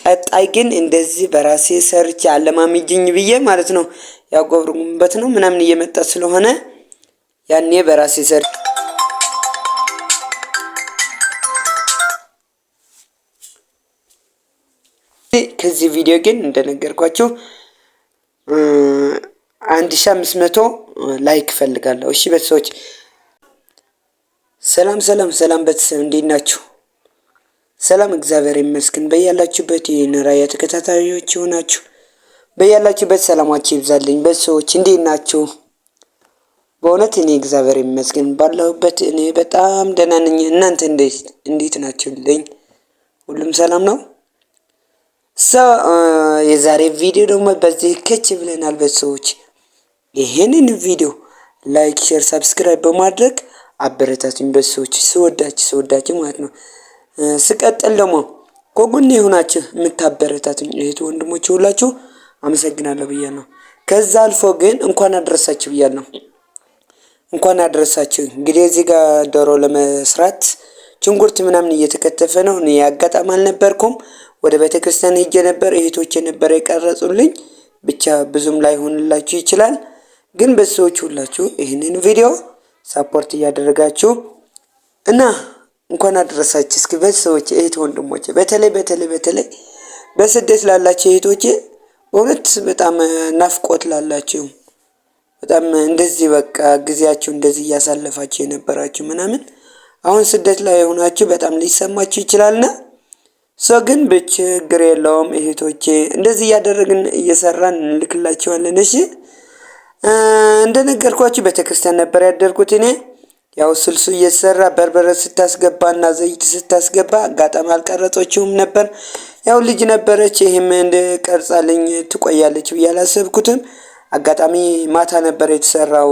ቀጣይ ግን እንደዚህ በራሴ ሰርች አለማምጅኝ ብዬ ማለት ነው ያው ጎብሩበት ነው ምናምን እየመጣ ስለሆነ ያኔ በራሴ ሰርች ከዚህ ቪዲዮ ግን እንደነገርኳችሁ 1500 ላይክ ፈልጋለሁ። እሺ ቤተሰቦች ሰላም ቤተሰብ እንዴት ናችሁ? ሰላም እግዚአብሔር ይመስገን። በያላችሁበት የራያ ተከታታዮች ሆናችሁ በያላችሁበት ሰላማችሁ ይብዛልኝ። ቤተሰቦች እንዴት ናችሁ? በእውነት እኔ እግዚአብሔር ይመስገን ባለሁበት እኔ በጣም ደህና ነኝ። እናንተ እንዴት ናችሁልኝ? ሁሉም ሰላም ነው? የዛሬ ቪዲዮ ደግሞ በዚህ ከች ብለናል ቤተሰቦች። ይሄንን ቪዲዮ ላይክ፣ ሼር፣ ሰብስክራይብ በማድረግ አበረታቱኝ ቤተሰቦች። ስወዳችሁ ማለት ነው። ስቀጥል ደግሞ ከጎኔ ሆናችሁ የምታበረታቱኝ እህት ወንድሞች ሁላችሁ አመሰግናለሁ ብያለሁ። ከዛ አልፎ ግን እንኳን አደረሳችሁ ብያለሁ። እንኳን አደረሳችሁ። እንግዲህ እዚህ ጋር ዶሮ ለመስራት ሽንኩርት ምናምን እየተከተፈ ነው። እኔ አጋጣሚ አልነበርኩም። ወደ ቤተክርስቲያን ሄጄ ነበር። እህቶቼ ነበር የቀረጹልኝ። ብቻ ብዙም ላይሆንላችሁ ይችላል። ግን ቤተሰቦች ሁላችሁ ይህንን ቪዲዮ ሰፖርት እያደረጋችሁ እና እንኳን አደረሳችሁ። እስኪ ቤተሰቦች እህት ወንድሞቼ በተለይ በስደት ላላችሁ እህቶቼ በእውነት በጣም ናፍቆት ላላችሁ በጣም እንደዚህ በቃ ጊዜያችሁ እንደዚህ እያሳለፋችሁ የነበራችሁ ምናምን አሁን ስደት ላይ ሆናችሁ በጣም ሊሰማችሁ ይችላልና ግን በችግር የለውም እህቶቼ እንደዚህ እያደረግን እየሰራን እንልክላችኋለን። እሺ እንደነገርኳችሁ ቤተክርስቲያን ነበር ያደርኩት እኔ። ያው ስልሱ እየሰራ በርበረ ስታስገባና ዘይት ስታስገባ አጋጣሚ አልቀረጾችውም ነበር። ያው ልጅ ነበረች ይሄም እንደ ቀርጻልኝ ትቆያለች ብዬ አላሰብኩትም። አጋጣሚ ማታ ነበር የተሰራው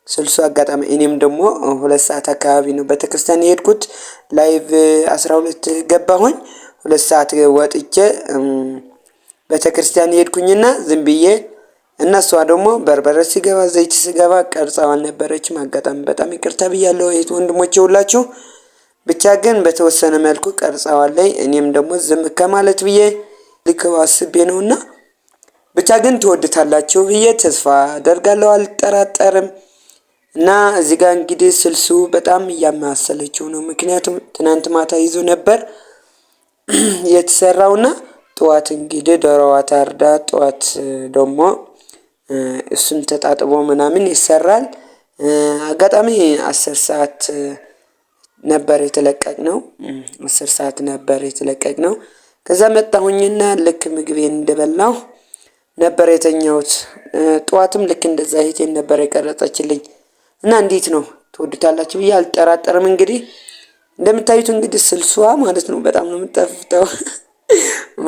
ስልሱ አጋጣሚ እኔም ደግሞ 2 ሰዓት አካባቢ ነው ቤተክርስቲያን የሄድኩት። ላይቭ 12 ገባሁኝ። 2 ሰዓት ወጥቼ ቤተክርስቲያን የሄድኩኝና ዝም ብዬ እነሷ ደግሞ በርበረ ሲገባ ዘይት ሲገባ ቀርጻው አልነበረችም። አጋጣሚ በጣም ይቅርታ ብያለሁ እህት ወንድሞቼ ሁላችሁ። ብቻ ግን በተወሰነ መልኩ ቀርጻዋለኝ። እኔም ደግሞ ዝም ከማለት ብዬ ልከው አስቤ ነውና ብቻ ግን ትወድታላችሁ ብዬ ተስፋ አደርጋለሁ፣ አልጠራጠርም። እና እዚህ ጋር እንግዲህ ስልሱ በጣም እያማሰለችው ነው። ምክንያቱም ትናንት ማታ ይዞ ነበር የተሰራውና ጠዋት እንግዲህ ዶሮዋ ታርዳ ጠዋት ደግሞ እሱን ተጣጥቦ ምናምን ይሰራል። አጋጣሚ 10 ሰዓት ነበር የተለቀቅነው። 10 ሰዓት ነበር የተለቀቅነው። ከዛ መጣሁኝና ልክ ምግቤን እንደበላሁ ነበር የተኛሁት። ጠዋትም ልክ እንደዛ እህቴን ነበር የቀረጸችልኝ። እና እንዴት ነው ትወዱታላችሁ ብዬ አልጠራጠርም። እንግዲህ እንደምታዩት እንግዲህ ስልሷ ማለት ነው በጣም ነው የምትጣፍጠው።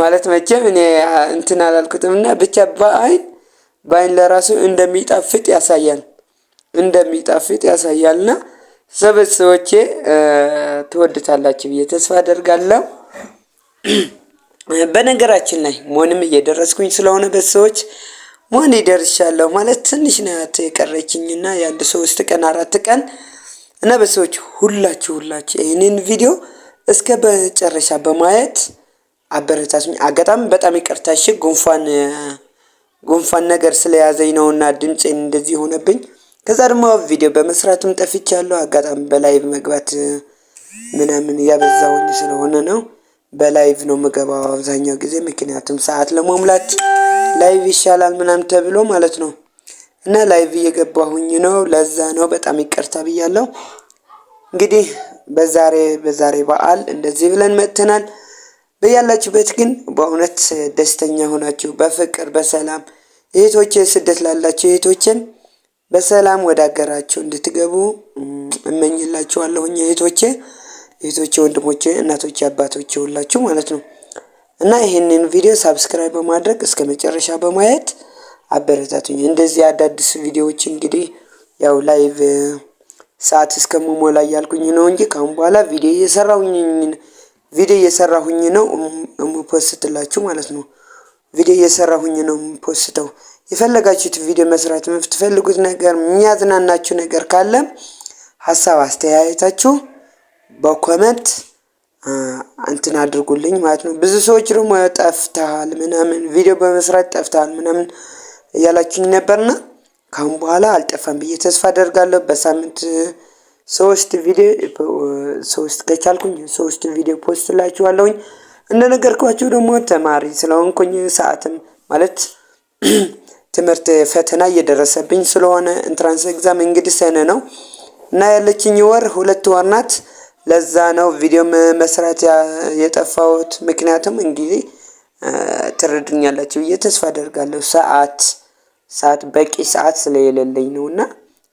ማለት መቼም እኔ እንትን አላልኩትምና ብቻ በአይን ለራሱ እንደሚጣፍጥ ያሳያልና ቤተሰቦቼ ትወዱታላችሁ ብዬ ተስፋ አደርጋለሁ። በነገራችን ላይ ሞንም እየደረስኩኝ ስለሆነ ቤተሰቦች ሞን ይደርሻለሁ ማለት ትንሽ ናት የቀረችኝና የአንድ 3 ቀን 4 ቀን እና ቤተሰቦች ሁላችሁ ይሄንን ቪዲዮ እስከ በመጨረሻ በማየት አበረታቱኝ። አጋጣሚ በጣም ይቅርታ እሺ፣ ጉንፋን ነገር ስለያዘኝ ነውና ድምጼን እንደዚህ ሆነብኝ። ከዛ ደግሞ ቪዲዮ በመስራትም ጠፍቻለሁ። አጋጣሚ በላይቭ መግባት ምናምን ያበዛውኝ ስለሆነ ነው በላይቭ ነው የምገባው አብዛኛው ጊዜ። ምክንያቱም ሰዓት ለመሙላት ላይቭ ይሻላል ምናምን ተብሎ ማለት ነው። እና ላይቭ እየገባሁኝ ነው፣ ለዛ ነው በጣም ይቅርታ ብያለሁ። እንግዲህ በዛሬ በዓል እንደዚህ ብለን መጥተናል። በያላችሁበት ግን በእውነት ደስተኛ ሆናችሁ በፍቅር በሰላም እህቶቼ ስደት ላላችሁ እህቶቼን በሰላም ወደ ሀገራችሁ እንድትገቡ እመኝላችኋለሁኝ። እህቶቼ ወንድሞቼ፣ እናቶቼ፣ አባቶቼ ሁላችሁ ማለት ነው። እና ይሄንን ቪዲዮ ሰብስክራይብ በማድረግ እስከ መጨረሻ በማየት አበረታቱኝ። እንደዚህ አዳዲስ ቪዲዮዎች እንግዲህ ያው ላይቭ ሰዓት እስከምሞላ ያልኩኝ ነው እንጂ ካሁን በኋላ ቪዲዮ እየሰራሁኝ ነው የምፖስትላችሁ ማለት ነው። ቪዲዮ እየሰራሁኝ ነው የምፖስተው። የፈለጋችሁት ቪዲዮ መስራት የምትፈልጉት ነገር የሚያዝናናችሁ ነገር ካለ ሀሳብ አስተያየታችሁ በኮሜንት እንትን አድርጉልኝ ማለት ነው። ብዙ ሰዎች ደግሞ ጠፍተሃል ምናምን ቪዲዮ በመስራት ጠፍተሃል ምናምን እያላችሁኝ ነበርና ካሁን በኋላ አልጠፋም ብዬ ተስፋ አደርጋለሁ። በሳምንት ሶስት ከቻልኩኝ ሶስት ቪዲዮ ፖስት ላችኋለሁኝ። እንደነገርኳችሁ ደግሞ ተማሪ ስለሆንኩኝ ሰዓትም ማለት ትምህርት ፈተና እየደረሰብኝ ስለሆነ ኢንትራንስ ኤግዛም እንግዲህ ሰነ ነው እና ያለችኝ ወር 2 ወር ናት። ለዛ ነው ቪዲዮ መስራት የጠፋሁት። ምክንያቱም እንግዲህ ትረዱኛላችሁ ብዬ ተስፋ አደርጋለሁ። ሰዓት በቂ ሰዓት ስለሌለኝ ነውና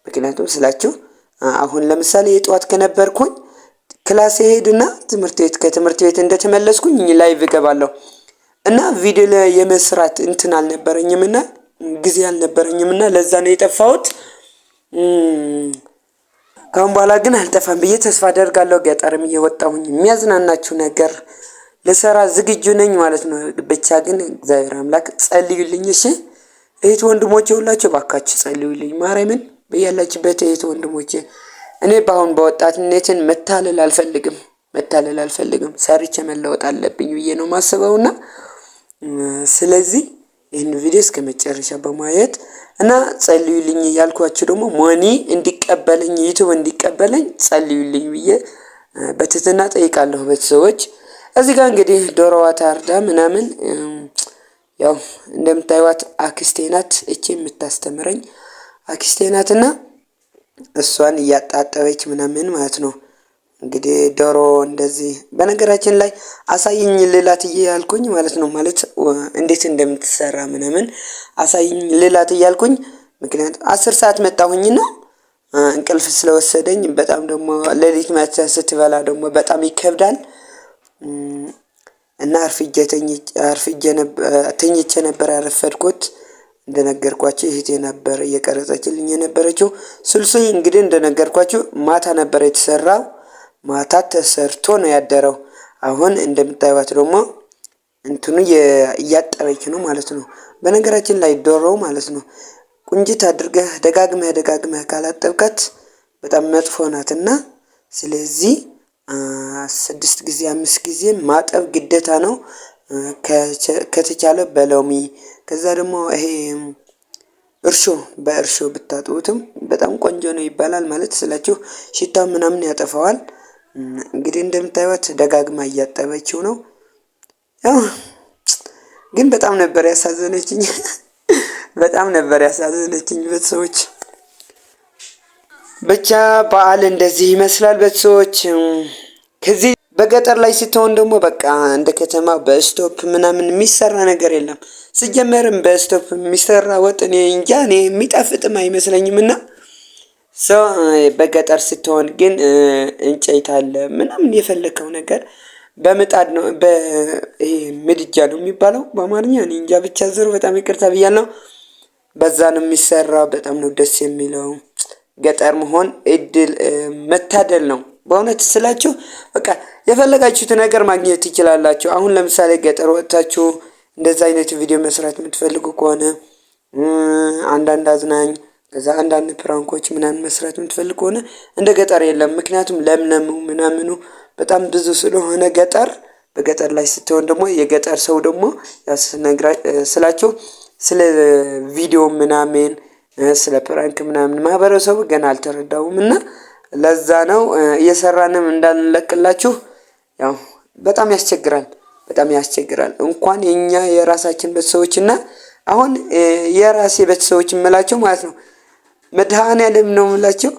ምክንያቱም ስላችሁ አሁን ለምሳሌ የጠዋት ከነበርኩኝ ክላስ ሄድና ከትምህርት ቤት እንደተመለስኩኝ ላይቭ እገባለሁ እና ቪዲዮ ላይ የመስራት እንትን አልነበረኝምና ጊዜ አልነበረኝምና ለዛ ነው የጠፋሁት። ካሁን በኋላ ግን አልጠፋም ብዬ ተስፋ አደርጋለሁ። ገጠርም እየወጣሁኝ የሚያዝናናችሁ ነገር ልሰራ ዝግጁ ነኝ ማለት ነው። ብቻ ግን እግዚአብሔር አምላክ ጸልዩልኝ እሺ። እህት ወንድሞቼ ሁላችሁ ባካችሁ ጸልዩልኝ። ማርያምን በያላችሁበት እህት ወንድሞቼ እኔ በአሁን በወጣትነትን መታለል አልፈልግም። ሰርቼ መለወጥ አለብኝ ብዬ ነው ማስበውና ስለዚህ ይህን ቪዲዮ እስከ መጨረሻ በማየት እና ጸልዩልኝ ያልኳችሁ ደግሞ ሞኒ እንዲቀበለኝ ዩቲዩብ እንዲቀበለኝ ጸልዩልኝ ብዬ በትህትና ጠይቃለሁ። ቤተሰቦች እዚህ ጋር እንግዲህ ዶሮዋ ታርዳ ምናምን ያው እንደምታዩት አክስቴ ናት እቺ የምታስተምረኝ አክስቴ ናትና እሷን እያጣጠበች ምናምን ማለት ነው። እንግዲህ ዶሮ እንደዚህ በነገራችን ላይ አሳይኝ ልላት እያልኩኝ ማለት ነው ማለት እንዴት እንደምትሰራ ምናምን አሳይኝ ልላት እያልኩኝ ምክንያቱም 10 ሰዓት መጣሁኝና እንቅልፍ ስለወሰደኝ በጣም ደግሞ ሌሊት ማታ ስትበላ ደግሞ በጣም ይከብዳል እና ተኝቼ ነበር ያረፈድኩት። እንደነገርኳችሁ እህቴ ነበር እየቀረጸችልኝ የነበረችው። ስልሱ እንግዲህ እንደነገርኳችሁ ማታ ነበር የተሰራው። ማታ ተሰርቶ ነው ያደረው። አሁን እንደምታዩት ደግሞ እንትኑ እያጠበች ነው ማለት ነው። በነገራችን ላይ ዶሮ ማለት ነው ቁንጅት አድርገህ ደጋግመህ ካላጠብካት በጣም መጥፎ ናትና ስለዚህ 6 ጊዜ 5 ጊዜ ማጠብ ግዴታ ነው። ከተቻለ በሎሚ ከዛ ደግሞ ይሄ በእርሾ ብታጥቡትም በጣም ቆንጆ ነው ይባላል ማለት ስላችሁ ሽታው ምናምን ያጠፋዋል። እንግዲህ እንደምታዩት ደጋግማ እያጠበችው ነው። ያው ግን በጣም ነበር ያሳዘነችኝ ቤተሰቦች። ብቻ በዓል እንደዚህ ይመስላል ቤተሰቦች። ከዚህ በገጠር ላይ ስትሆን ደግሞ በቃ እንደ ከተማ በስቶፕ ምናምን የሚሰራ ነገር የለም። ሲጀመርም በስቶፕ የሚሰራ ወጥ እኔ እንጃ እኔ የሚጣፍጥም አይመስለኝምና በገጠር ስትሆን ግን እንጨት አለ ምናምን የፈለከው ነገር በምጣድ ነው ምድጃ ነው የሚባለው በአማርኛ እኔ እንጃ ብቻ ዘሩ በጣም ይቅርታ ብያለሁ። በዛ ነው የሚሰራው። በጣም ነው ደስ የሚለው። ገጠር መሆን እድል መታደል ነው በእውነት ስላችሁ በቃ የፈለጋችሁት ነገር ማግኘት ትችላላችሁ። አሁን ለምሳሌ ገጠር ወጥታችሁ እንደዛ አይነት ቪዲዮ መስራት የምትፈልጉ ከሆነ አንዳንድ አዝናኝ ከዛ አንዳንድ ፕራንኮች ምናምን መስራት የምትፈልጉ ከሆነ እንደ ገጠር የለም። ምክንያቱም ለምለሙ ምናምኑ በጣም ብዙ ስለሆነ በገጠር ላይ ስትሆን ደግሞ የገጠር ሰው ደግሞ ስላችሁ ስለ ቪዲዮ ምናምን ስለ ፕራንክ ምናምን ማህበረሰቡ ገና አልተረዳውም እና ለዛ ነው እየሰራንም እንዳንለቅላችሁ። ያው በጣም ያስቸግራል። እንኳን የኛ የራሳችን ቤተሰቦችና አሁን የራሴ ቤተሰቦች የምላቸው ማለት ነው መድኃኒዓለም ነው የምላቸው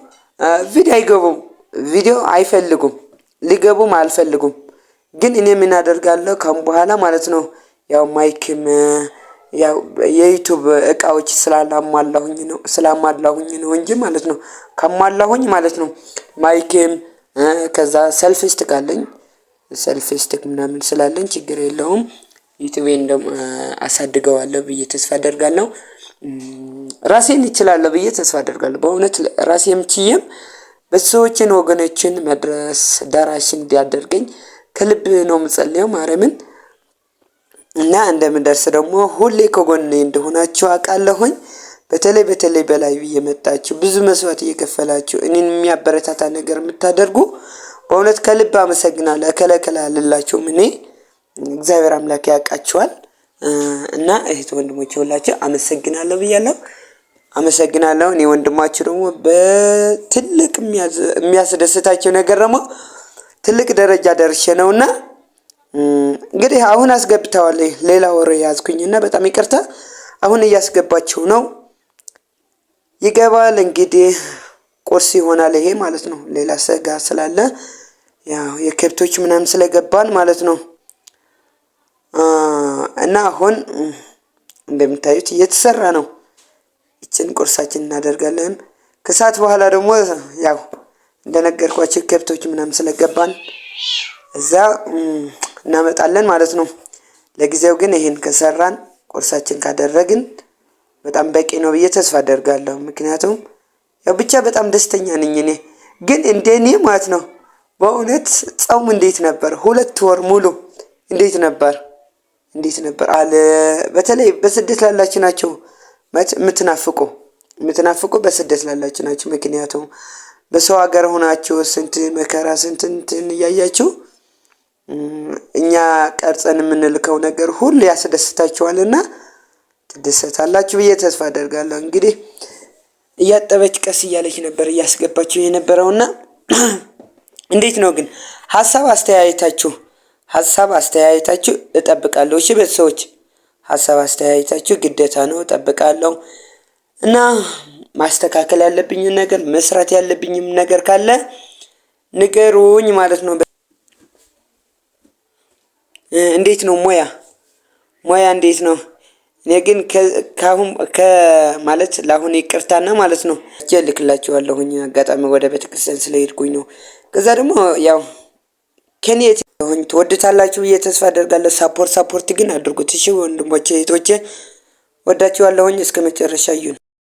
ቪዲዮ አይፈልጉም ሊገቡም አልፈልጉም። ግን እኔ ምን አደርጋለሁ ካሁን በኋላ ማለት ነው ያው ማይክም ያው የዩቲዩብ እቃዎች ስላሟላሁኝ ነው እንጂ ማለት ነው ከሟላሁኝ ማለት ነው ማይክም ከዛ ሰልፊስቲክ አለኝ ሰልፊስቲክ ምናምን ስላለኝ ችግር የለውም። ዩቲዩብን ደግሞ አሳድገዋለሁ ብዬ ተስፋ አደርጋለሁ። ራሴን እችላለሁ ብዬ ተስፋ አደርጋለሁ። በእውነት ራሴም ችዬም በሰዎችን ወገኖችን መድረስ ዳራሽ እንዲያደርገኝ ከልብ ነው የምጸልየው ማርያምን እና እንደምደርስ ደግሞ ሁሌ ከጎኔ እንደሆናችሁ አውቃለሁኝ። በተለይ በላይ እየመጣችሁ ብዙ መስዋዕት እየከፈላችሁ እኔን የሚያበረታታ ነገር የምታደርጉ በእውነት ከልብ አመሰግናለሁ። እከለከለ አልላችሁም እኔ እግዚአብሔር አምላክ ያውቃችኋል። እና እህት ወንድሞቼ ሁላችሁ አመሰግናለሁ ብያለሁ። አመሰግናለሁ። እኔ ወንድማችሁ ደግሞ በትልቅ የሚያስደስታቸው ነገር ደግሞ ትልቅ ደረጃ ደርሼ ነውና እንግዲህ አሁን አስገብተዋል። ሌላ ወሬ ያዝኩኝና በጣም ይቅርታ። አሁን እያስገባችሁ ነው። ይገባል እንግዲህ ቁርስ ይሆናል ይሄ ማለት ነው። ሌላ ስጋ ስላለ ያው የከብቶች ምናምን ስለገባን ማለት ነው። እና አሁን እንደምታዩት እየተሰራ ነው። እችን ቁርሳችን እናደርጋለን። ከሰዓት በኋላ ደግሞ ያው እንደነገርኳችሁ ከብቶች ምናምን ስለገባን እዛ እናመጣለን ማለት ነው። ለጊዜው ግን ይሄን ከሰራን ቁርሳችን ካደረግን በጣም በቂ ነው ብዬ ተስፋ አደርጋለሁ። ምክንያቱም ያው ብቻ በጣም ደስተኛ ነኝ እኔ። ግን እንደኔ ማለት ነው በእውነት ጾም እንዴት ነበር? 2 ወር ሙሉ እንዴት ነበር አለ። በተለይ በስደት ላላችሁ ናቸው የምትናፍቁ በስደት ላላችሁ ናቸው። ምክንያቱም በሰው ሀገር ሆናችሁ ስንት መከራ ስንት እንትን እያያችሁ እኛ ቀርጸን የምንልከው ነገር ሁሉ ያስደስታችኋልና ትደሰታላችሁ ብዬ ተስፋ አደርጋለሁ። እንግዲህ እያጠበች ቀስ እያለች ነበር እያስገባችሁ የነበረውና እንዴት ነው ግን ሀሳብ አስተያየታችሁ እጠብቃለሁ። እሺ ቤተሰቦች ሀሳብ አስተያየታችሁ ግዴታ ነው፣ እጠብቃለሁ። እና ማስተካከል ያለብኝን ነገር መስራት ያለብኝም ነገር ካለ ንገሩኝ ማለት ነው። እንዴት ነው ሞያ እንዴት ነው? እኔ ግን ማለት ለአሁን ይቅርታና ማለት ነው ልክላችኋለሁኝ። አጋጣሚ ወደ ቤተክርስቲያን ስለሄድኩኝ ነው። ከዛ ደግሞ ያው ከኔ ትወዱታላችሁ ብዬ ተስፋ አደርጋለሁ። ሳፖርት ግን አድርጉት እሺ ወንድሞቼ እህቶቼ፣ ወዳችኋለሁኝ። እስከ መጨረሻ ይሁን።